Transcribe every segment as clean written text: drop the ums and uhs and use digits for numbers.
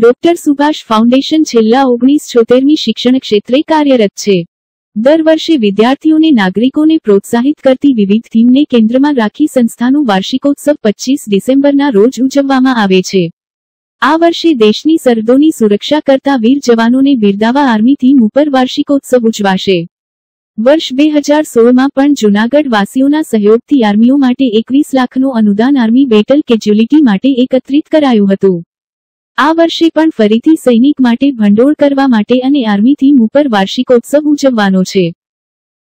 Doctor Subhash foundation છેલ્લા 1976મી શિક્ષણ ક્ષેત્રે કાર્યરત છે। દર વર્ષે વિદ્યાર્થીઓને નાગરિકોને પ્રોત્સાહિત કરતી વિવિધ થીમને કેન્દ્રમાં રાખી સંસ્થાનું વાર્ષિકોત્સવ 25 ડિસેમ્બરના રોજ ઉજવવામાં આવે છે। આ વર્ષે દેશની સરહદોની સુરક્ષા કરતા વીર જવાનોને બિરદાવવા આર્મી થીમ ઉપર વાર્ષિકોત્સવ ઉજવાશે। વર્ષ 2016માં પણ જૂનાગઢ વાસીઓના સહયોગથી આર્મીઓ માટે 21 લાખનું અનુદાન આર્મી બેટલ કેજ્યુલિટી માટે એકત્રિત કરાયું હતું। આ વર્ષે પણ ફરીથી સૈનિક માટે ભંડોળ કરવા માટે અને આર્મી થીમ ઉપર વાર્ષિકોત્સવ ઉજવવાનો છે।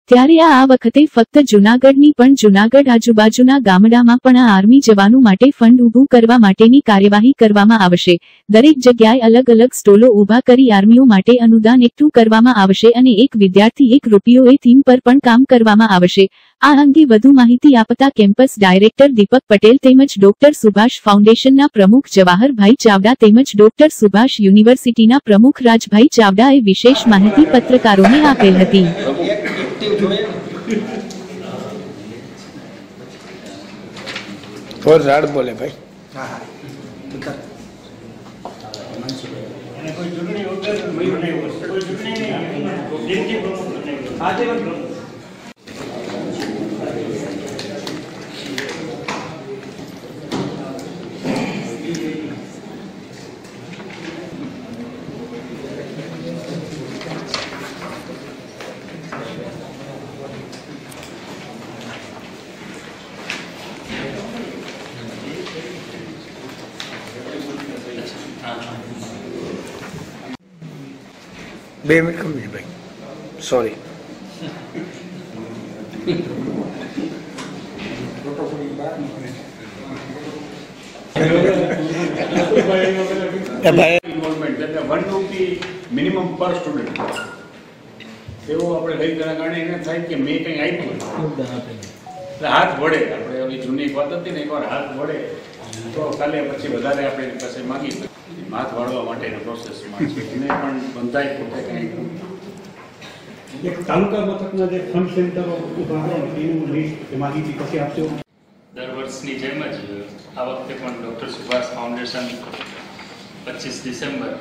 ત્યારે આ વખતે ફક્ત જૂનાગઢની પણ જૂનાગઢ આજુબાજુના ગામડામાં પણ આ આર્મી જવાનો માટે ફંડ ઊભું કરવા માટેની કાર્યવાહી કરવામાં આવશે। દરેક જગ્યાએ અલગ અલગ સ્ટોલો ઊભા કરી આર્મીઓ માટે અનુદાન એકઠું કરવામાં આવશે અને એક વિદ્યાર્થી 1 રૂપિયો એ થીમ પર પણ કામ કરવામાં આવશે। આ અંગે વધુ માહિતી આપતા કેમ્પસ ડાયરેક્ટર દીપક પટેલ તેમજ ડોક્ટર સુભાષ ફાઉન્ડેશનના પ્રમુખ જવાહરભાઈ ચાવડા તેમજ ડોક્ટર સુભાષ યુનિવર્સિટીના પ્રમુખ રાજભાઈ ચાવડાએ વિશેષ માહિતી પત્રકારોને આપેલ હતી। और राड बोले भाई बे मिनट कम है भाई सॉरी इन्वॉल्वमेंट એટલે 1 રૂપિયા મિનિમમ પર સ્ટુડન્ટ એવો આપણે લઈ જણા કારણે એને થાય કે મેં કંઈ આપ્યું એટલે હાથ વળે આપણે ઓલી જૂની વાત હતી ને એકવાર હાથ વળે તો કાલે પછી વધારે આપણે એની પાસે માંગી હાથ વાળવા માટેની પ્રોસેસમાં છે એને પણ બંધાય પોતે કંઈ એક તાલુકા મથકના જે ફંડ સેન્ટરો ઉભા કરો એનું લિસ્ટ માહિતી પછી આપશો। દર વર્ષની જેમ જ આ વખતે પણ ડોક્ટર સુભાષ ફાઉન્ડેશન 25 ડિસેમ્બર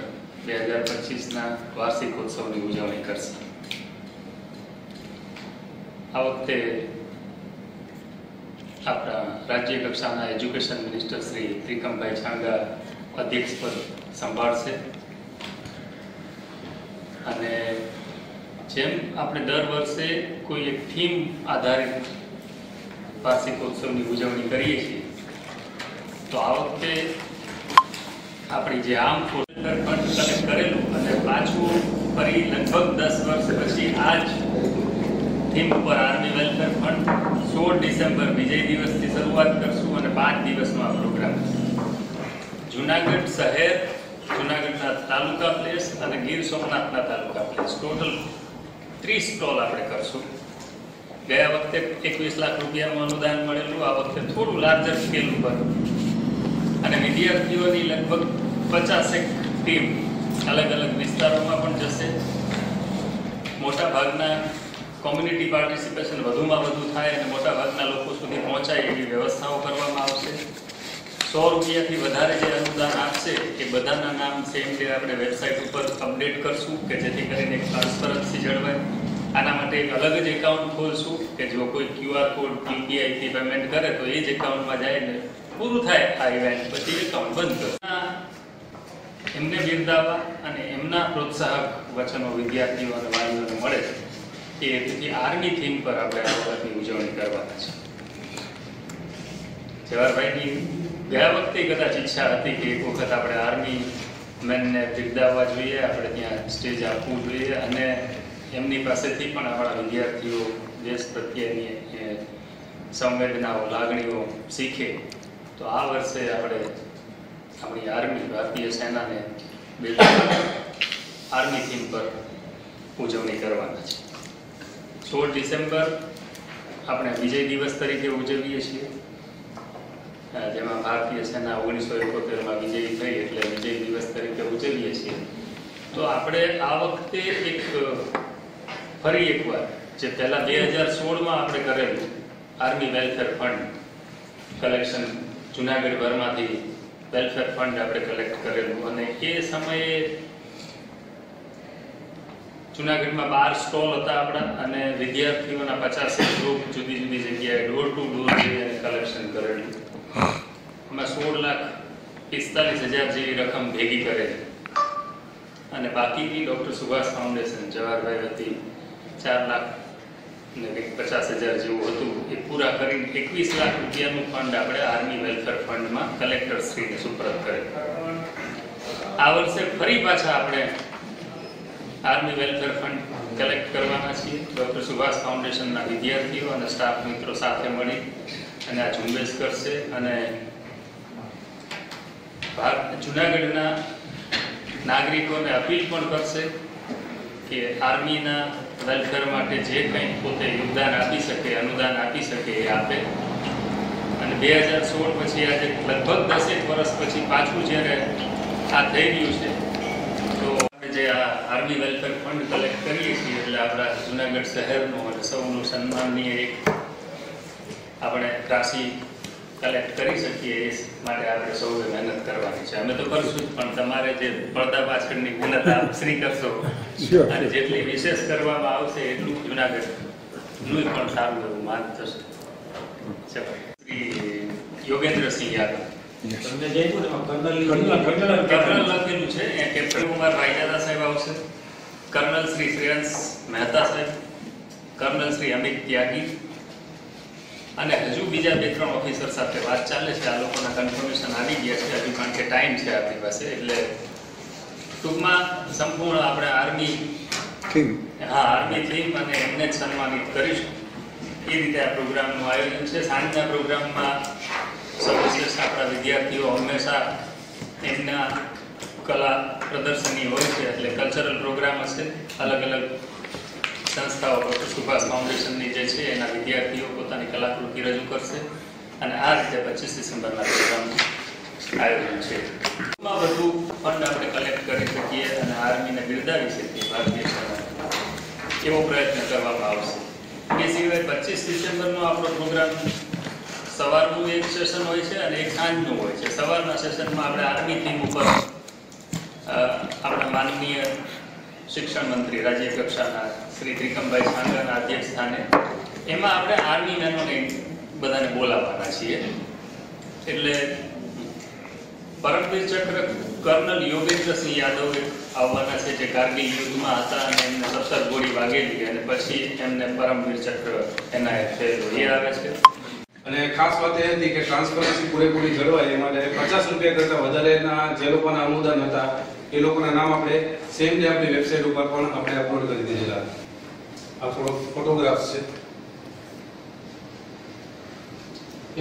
2025ના વાર્ષિકોત્સવની ઉજવણી કરશે। આ વખતે આપણા રાજ્ય કક્ષાના એજ્યુકેશન મિનિસ્ટર શ્રી ત્રિકમભાઈ છાંગા અધ્યક્ષ પદ સંભાળશે અને જેમ આપણે દર વર્ષે કોઈ એક થીમ આધારિત વાર્ષિકોત્સવની ઉજવણી કરીએ છીએ તો આ વખતે આપણી જે આમ ફોલ્ડર ફંડ કલેક્ટ કરેલું અને પાછું ફરી લગભગ 10 વર્ષ પછી આ જ થીમ ઉપર આર્મી વેલફેર ફંડ 16 ડિસેમ્બર વિજય દિવસથી શરૂઆત કરશું અને 5 દિવસનો આ પ્રોગ્રામ છે। જૂનાગઢ શહેર, જૂનાગઢના તાલુકા પ્લેસ અને ગીર સોમનાથના તાલુકા પ્લેસ ટોટલ 30 સ્ટોલ આપણે કરશું। ગયા વખતે 21 લાખ રૂપિયાનું અનુદાન મળેલું, આ વખતે થોડું લાર્જર સ્કેલ ઉપર અને વિદ્યાર્થીઓની લગભગ 50 ટીમ અલગ અલગ વિસ્તારોમાં પણ જશે। મોટા ભાગના કોમ્યુનિટી પાર્ટિસિપેશન વધુમાં વધુ થાય અને મોટા ભાગના લોકો સુધી પહોંચાય એવી વ્યવસ્થાઓ કરવામાં આવશે। 100 રૂપિયાથી વધારે જે અનુદાન આપશે એ બધાના નામ સેમ ડે આપણે વેબસાઇટ ઉપર અપડેટ કરશું કે જેથી કરીને એક ટ્રાન્સપરન્સી જળવાય। આના માટે એક અલગ જ એકાઉન્ટ ખોલશું કે જો કોઈ QR કોડ UPI થી પેમેન્ટ કરે તો એ જ એકાઉન્ટમાં જાય ને પૂરું થાય આ ઇવેન્ટ પછી એકાઉન્ટ બંધ કરવું। એમને બિરદાવવા અને એમના પ્રોત્સાહક વચનો વિદ્યાર્થીઓ અને વાલીઓને મળે એ હેતુથી આર્મી થીમ પર આપણે આ વખતની ઉજવણી કરવાના છે। જવાહરભાઈની ગયા વખતે કદાચ ઈચ્છા હતી કે એક વખત આપણે આર્મી મેનને બિરદાવવા જોઈએ, આપણે ત્યાં સ્ટેજ આપવું જોઈએ અને એમની પાસેથી પણ આપણા વિદ્યાર્થીઓ દેશ પ્રત્યેની સંવેદનાઓ લાગણીઓ શીખે। તો આ વર્ષે આપણે આપણી આર્મી ભારતીય સેનાને આર્મી થીમ પર ઉજવણી કરવાના છે। 16 ડિસેમ્બર આપણે વિજય દિવસ તરીકે ઉજવીએ છીએ, જેમાં ભારતીય સેના 1971માં વિજયી થઈ એટલે વિજય દિવસ તરીકે ઉજવીએ છીએ। તો આપણે આ વખતે એક ફરી એકવાર જે પહેલા 2016માં આપણે કરેલું army welfare fund collection Junagadh ભરમાંથી વેલફેર ફંડ આપણે કલેક્ટ કરેલું અને એ સમયે જુનાગઢમાં 12 સ્ટોલ હતા આપણા અને વિદ્યાર્થીઓના 50 ગ્રુપ જુદી જુદી જગ્યાએ ડોર ટુ ડોર જઈ અને કલેક્શન કરેલું. એમાં 16,45,000 જેવી રકમ ભેગી કરેલી અને બાકીની ડૉક્ટર સુભાષ ફાઉન્ડેશન જવાહરભાઈ વતી 4,50,000 જેવું હતું. એ પૂરા કરીને 21 લાખ રૂપિયાનું ફંડ આપણે આર્મી વેલફેર ફંડમાં કલેક્ટર શ્રીને સુપરત કરેલ. આ વર્ષે ફરી પાછા આપણે આર્મી વેલફેર ફંડ કલેક્ટ કરવાના છીએ. ડૉક્ટર સુભાષ ફાઉન્ડેશનના વિદ્યાર્થીઓ અને સ્ટાફ મિત્રો સાથે મળી અને આ ઝુંબેશ કરશે અને જુનાગઢના નાગરિકોને અપીલ પણ કરશે કે આર્મીના વેલફેર માટે જે કંઈ પોતે યોગદાન આપી શકે, અનુદાન આપી શકે એ આપે. અને 2016 પછી આજે લગભગ 10 વર્ષ પછી પાછું જ્યારે આ થઈ ગયું છે તો જે આ આર્મી વેલફેર ફંડ કલેક્ટ કરીએ છીએ એટલે આપણા જુનાગઢ શહેરનું અને સૌનું સન્માનનીય એક આપણે રાશિ કલેક્ટ કરી શકીએ એ માટે આપણે સૌએ મહેનત કરવાની છે. અમે તો કરશું જ પણ તમારે જે પડદા પાછળની મહેનત આપ શ્રી કરશો અને જેટલી વિશેષ કરવામાં આવશે એટલું જુનાગઢનું પણ સારું એવું માન થશે. શ્રી યોગેન્દ્રસિંહ યાદવ કર્નલ લખેલું છે. કેપ્ટન કુમાર રાયજાદા સાહેબ આવશે, કર્નલ શ્રી શ્રેયંસ મહેતા સાહેબ, કર્નલ શ્રી અમિત ત્યાગી અને હજુ બીજા 2-3 ઓફિસર સાથે વાત ચાલે છે. આ લોકોના કન્ફર્મેશન આવી ગયા છે હજુ કારણ કે ટાઈમ છે આપણી પાસે. એટલે ટૂંકમાં સંપૂર્ણ આપણે આર્મી થીમ અને એમને જ સન્માનિત કરીશું એ રીતે આ પ્રોગ્રામનું આયોજન છે. સાંજના પ્રોગ્રામમાં સર્વશ્રેષ્ઠ આપણા વિદ્યાર્થીઓ હંમેશા એમના કલા પ્રદર્શની હોય છે એટલે કલ્ચરલ પ્રોગ્રામ હશે. અલગ અલગ સંસ્થાઓ ડૉક્ટર સુભાષ ફાઉન્ડેશનની જે છે એના વિદ્યાર્થીઓ પોતાની કલાકૃતિ રજૂ કરશે અને આ રીતે 25 ડિસેમ્બરના પ્રોગ્રામનું આયોજન છે. વધુ ફંડ આપણે કલેક્ટ કરી શકીએ અને આર્મીને બિરદાવી શકીએ ભારતીય સેના એવો પ્રયત્ન કરવામાં આવશે. એ સિવાય 25 ડિસેમ્બરનો આપણો પ્રોગ્રામ સવારનું એક સેશન હોય છે અને એક સાંજનું હોય છે. સવારના સેશનમાં આપણે આર્મી થીમ ઉપર આપણા માનનીય શિક્ષણ મંત્રી રાજ્ય કક્ષાના શ્રી ત્રિકમભાઈ છાંગાના અધ્યક્ષ સ્થાને એમાં આપણે આર્મી મેનોને બધાને બોલાવવાના છીએ. એટલે પરમવીર ચક્ર કર્નલ યોગેન્દ્રસિંહ યાદવ આવવાના છે જે કારગિલ યુદ્ધમાં હતા અને એમને 17 ગોળી વાગેલી અને પછી એમને પરમવીર ચક્ર એનાયત થયેલો એ આવે છે. અને ખાસ વાત એ હતી કે ટ્રાન્સપરન્સી પૂરેપૂરી જળવાય એ માટે 50 રૂપિયા કરતાં વધારેના જે લોકોના અનુદાન હતા એ લોકોના નામ આપણે સેમ ડે આપણી વેબસાઇટ ઉપર પણ આપણે અપલોડ કરી દીધેલા. આ ફોટોગ્રાફ્સ છે.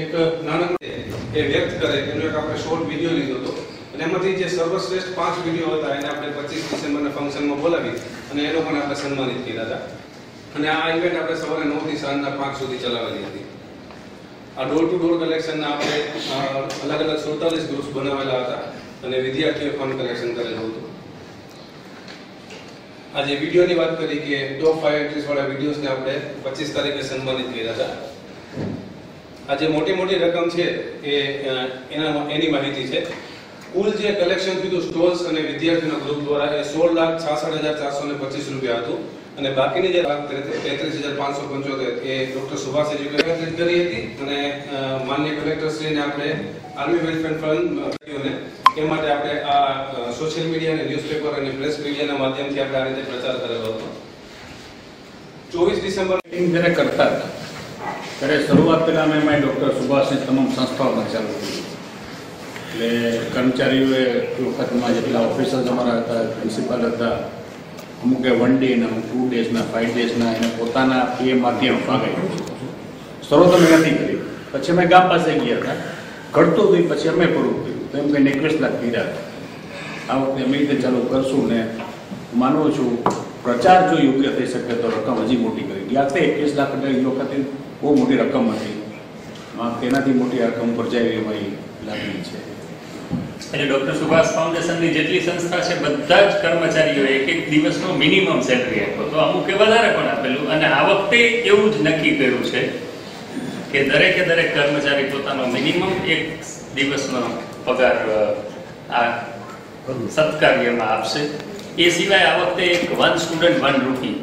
એક નાનકડો એ વ્યક્ત કરે એનો એક આપણે શોર્ટ વિડીયો લીધો હતો અને એમાંથી જે સર્વશ્રેષ્ઠ 5 વિડીયો હતા એને આપણે 25 ડિસેમ્બરના ફંક્શનમાં બોલાવી અને એ લોકોને આપણે સન્માનિત કર્યા હતા. અને આ ઇવેન્ટ આપણે સવારે 9 થી સાંજના 5 સુધી ચલાવેલી હતી. આ ડોર ટુ ડોર કલેક્શનના આપણે અલગ અલગ 47 ગ્રુપ્સ બનાવેલા હતા અને વિદ્યાર્થીઓએ ફંડ કલેક્શન કરેલું હતું. આજે વિડીયોની વાત કરી કે ટોપ 5 એન્ટ્રીઝ વાળા વિડીયોઝને આપણે 25 તારીખે સન્માનિત કર્યા હતા. આ જે મોટી મોટી રકમ છે એ એની માહિતી છે. કુલ જે કલેક્શન થયું સ્ટોલ્સ અને વિદ્યાર્થીઓના ગ્રુપ દ્વારા એ 16,66,425 રૂપિયા હતું અને બાકીની જે 33,575 એ ડોક્ટર સુભાષ એજ્યુકેશન કરી હતી અને માનનીય કલેક્ટર શ્રીને આપણે આર્મી વેલફેર ફંડ એ માટે આપણે આ સોશિયલ મીડિયા અને ન્યૂઝપેપર અને પ્રેસ મીડિયાના માધ્યમથી આપણે આ રીતે પ્રચાર કરેલો હતો. 24 ડિસેમ્બર જ્યારે કરતા હતા ત્યારે શરૂઆત પહેલાં અમે એમાં ડૉક્ટર સુભાષની તમામ સંસ્થાઓમાં ચાલુ કરી. એટલે કર્મચારીઓએ એ વખતમાં જેટલા ઓફિસર્સ અમારા હતા, પ્રિન્સિપાલ હતા, અમુક 1 ડેના, 2 ડેઝના, 5 ડેઝના એને પોતાના એ માધ્યમ ભાગ શરૂઆત અમે નથી કરી. પછી અમે ગામ પાસે ગયા હતા, ઘટતું હતું પછી અમે પૂરું કર્યું તો એમ કંઈ 21 લાખ કર્યા હતા. આ વખતે અમે રીતે ચાલુ કરશું ને માનું છું પ્રચાર જો યોગ્ય થઈ શકે તો રકમ હજી મોટી કરી. ગયા વખતે 21 લાખ એટલે એ વખતે બહુ મોટી રકમ હતી. તેનાથી મોટી રકમ પર જાય એમાં લાગણી છે. એટલે ડૉક્ટર સુભાષ ફાઉન્ડેશનની જેટલી સંસ્થા છે બધા જ કર્મચારીઓ એક દિવસનો મિનિમમ સેલરી આપ્યો તો અમુકે વધારે પણ આપેલું. અને આ વખતે એવું જ નક્કી કર્યું છે કે દરેક કર્મચારી પોતાનો મિનિમમ એક દિવસનો પગાર આ સત્કાર્યમાં આપશે. એ સિવાય આ વખતે એક 1 સ્ટુડન્ટ 1 રૂપી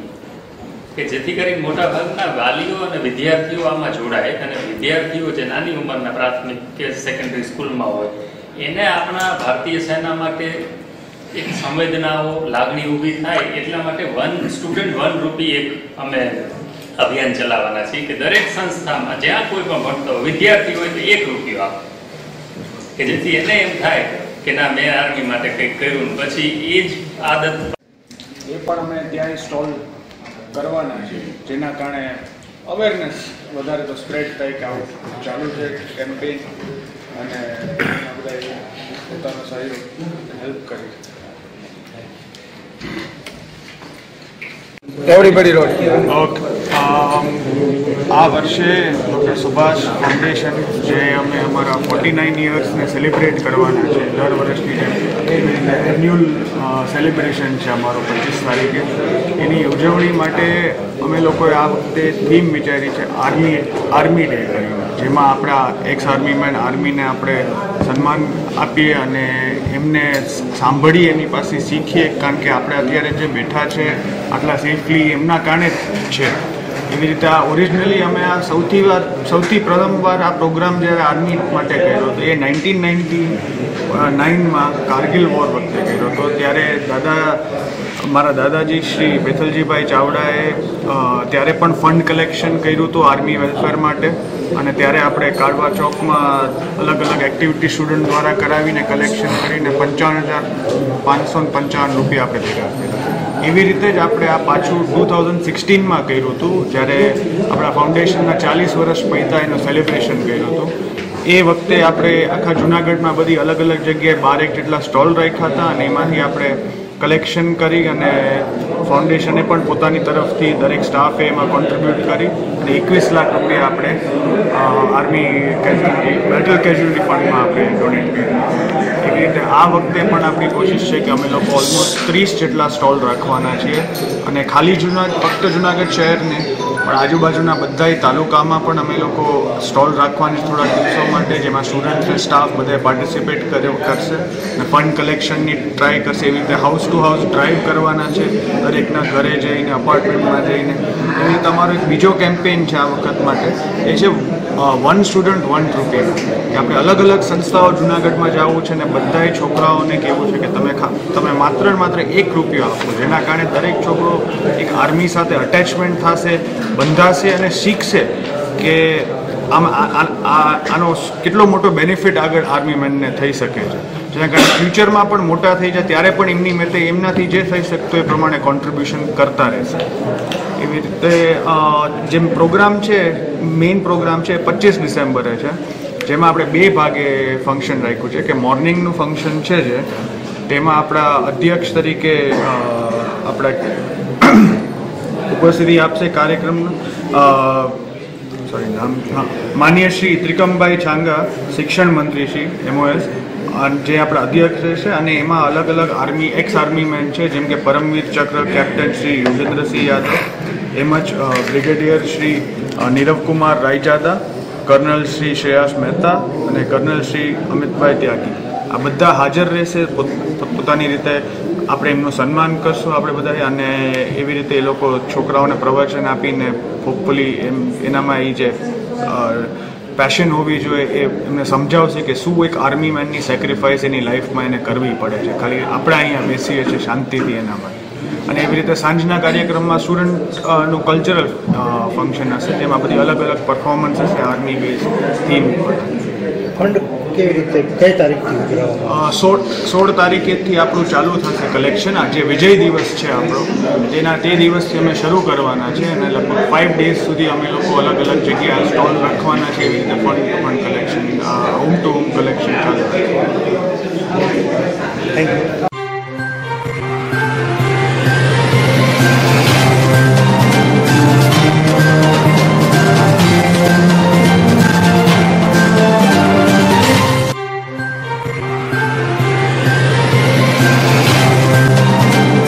કે જેથી કરીને મોટાભાગના વાલીઓ અને વિદ્યાર્થીઓ આમાં જોડાય અને વિદ્યાર્થીઓ જે નાની ઉંમરના પ્રાથમિક કે સેકન્ડરી સ્કૂલમાં હોય એને આપણા ભારતીય સેના માટે એક સંવેદનાઓ લાગણી ઊભી થાય એટલા માટે 1 સ્ટુડન્ટ 1 રૂપી એક અમે અભિયાન ચલાવવાના છીએ કે દરેક સંસ્થામાં જ્યાં કોઈ પણ ભણતો વિદ્યાર્થી હોય તો 1 રૂપિયો આપે કે જેથી એને એમ થાય કે ના મેં આર્મી માટે કંઈક કર્યું. પછી એ જ આદત એ પણ અમે ત્યાં સ્ટોલ કરવાના છે જેના કારણે અવેરનેસ વધારે તો સ્પ્રેડ થાય કે આવું ચાલુ છે કેમ્પેઇન અને બધા પોતાનો સહયોગ હેલ્પ કરી. Everybody wrote. ઓકે. આ વર્ષે ડૉક્ટર સુભાષ ફાઉન્ડેશન જે અમે અમારા 49 યર્સને સેલિબ્રેટ કરવાના છે દર વર્ષની જેમ એવી રીતે એન્યુઅલ સેલિબ્રેશન છે અમારો 25 તારીખે. એની ઉજવણી માટે અમે લોકોએ આ વખતે થીમ વિચારી છે આર્મી ડે કરીને, જેમાં આપણા એક્સ આર્મીમેન આર્મીને આપણે સન્માન આપીએ અને એમને સાંભળીએ, એની પાસે શીખીએ, કારણ કે આપણે અત્યારે જે બેઠા છે આટલા સેફલી એમના કારણે જ છે. એવી રીતે આ ઓરિજિનલી અમે આ સૌથી પ્રથમવાર આ પ્રોગ્રામ જ્યારે આર્મી માટે કર્યો હતો એ 1999માં કારગિલ વોર વખતે કર્યો હતો. ત્યારે મારા દાદાજી શ્રી બેથલજીભાઈ ચાવડાએ ત્યારે પણ ફંડ કલેક્શન કર્યું હતું આર્મી વેલફેર માટે અને ત્યારે આપણે કાળવા ચોકમાં અલગ અલગ એક્ટિવિટી સ્ટુડન્ટ દ્વારા કરાવીને કલેક્શન કરીને 55,555 રૂપિયા આપણે ભેગા કર્યા. એવી રીતે જ આપણે આ પાછું 2016માં કર્યું હતું જ્યારે આપણા ફાઉન્ડેશનના 40 વર્ષ પૈતા એનું સેલિબ્રેશન કર્યું હતું. એ વખતે આપણે આખા જૂનાગઢમાં બધી અલગ અલગ જગ્યાએ 12 જેટલા સ્ટોલ રાખ્યા હતા અને એમાંથી આપણે કલેક્શન કરી અને ફાઉન્ડેશને પણ પોતાની તરફથી દરેક સ્ટાફે એમાં કોન્ટ્રીબ્યુટ કરી અને 21 લાખ રૂપિયા આપણે આર્મી બેટલ કેઝ્યુઅલ્ટી ફંડમાં આપણે ડોનેટ કર્યું. એવી રીતે આ વખતે પણ આપણી કોશિશ છે કે અમે લોકો ઓલમોસ્ટ 30 જેટલા સ્ટોલ રાખવાના છીએ અને ખાલી ફક્ત જૂનાગઢ શહેરને પણ આજુબાજુના બધાય તાલુકામાં પણ અમે લોકો સ્ટોલ રાખવાની થોડા દિવસો માટે, જેમાં સ્ટુડન્ટ અને સ્ટાફ બધાએ પાર્ટિસિપેટ કરશે અને ફંડ કલેક્શનની ટ્રાય કરશે. એવી રીતે હાઉસ ટુ હાઉસ ડ્રાઈવ કરવાના છે, દરેકના ઘરે જઈને અપાર્ટમેન્ટમાં જઈને. એવી તમારો એક બીજો કેમ્પેઇન છે આ વખત માટે, એ છે 1 સ્ટુડન્ટ 1 રૂપિયા. કે આપણે અલગ અલગ સંસ્થાઓ જૂનાગઢમાં જવું છે ને બધાએ છોકરાઓને કહેવું છે કે તમે માત્ર ને માત્ર 1 રૂપિયો આપો, જેના કારણે દરેક છોકરો એક આર્મી સાથે અટેચમેન્ટ થશે, બંધાશે અને શીખશે કે આનો કેટલો મોટો બેનિફિટ આગળ આર્મી મેનને થઈ શકે છે, જેના કારણે ફ્યુચરમાં પણ મોટા થઈ જાય ત્યારે પણ એમની મેતે એમનાથી જે થઈ શકતું એ પ્રમાણે કોન્ટ્રીબ્યુશન કરતા રહેશે. એવી રીતે જેમ પ્રોગ્રામ છે, મેઇન પ્રોગ્રામ છે 25 ડિસેમ્બરે છે, જેમાં આપણે 2 ભાગે ફંક્શન રાખ્યું છે. કે મોર્નિંગનું ફંક્શન છે જે તેમાં આપણા અધ્યક્ષ તરીકે આપણા ઉપસ્થિતિ આપશે કાર્યક્રમનું માનીય શ્રી ત્રિકમભાઈ છાંગા, શિક્ષણ મંત્રી શ્રી MOS, જે આપણા અધ્યક્ષ રહેશે. અને એમાં અલગ અલગ એક્સ આર્મી મેન છે, જેમ કે પરમવીર ચક્ર કેપ્ટન શ્રી યોગેન્દ્રસિંહ યાદવ, એમ જ બ્રિગેડિયર શ્રી નીરવકુમાર રાયજાદા, કર્નલ શ્રી શ્રેયાસ મહેતા અને કર્નલ શ્રી અમિતભાઈ ત્યાગી. આ બધા હાજર રહેશે. પોતાની રીતે આપણે એમનું સન્માન કરશું આપણે બધા, અને એવી રીતે એ લોકો છોકરાઓને પ્રવચન આપીને હોપફુલી એનામાં એ જે પેશન હોવી જોઈએ એ એમને સમજાવશે કે શું એક આર્મી મેનની સેક્રિફાઈસ એની લાઈફમાં એને કરવી પડે છે, ખાલી આપણે અહીંયા બેસીએ છીએ શાંતિથી એના માટે. અને એવી રીતે સાંજના કાર્યક્રમમાં સ્ટુડન્ટનું કલ્ચરલ ફંક્શન હશે, જેમાં બધી અલગ અલગ પરફોર્મન્સ હશે આર્મી બેઝ થીમ ઉપર. ફંડ કેવી રીતે કઈ તારીખથી 16 તારીખેથી આપણું ચાલુ થશે કલેક્શન. જે વિજય દિવસ છે આપણો તે દિવસથી અમે શરૂ કરવાના છે અને લગભગ 5 ડેઝ સુધી અમે લોકો અલગ અલગ જગ્યાએ સ્ટોલ રાખવાના છે. એવી રીતે fund collection, home to home collection ચાલુ. Thank you.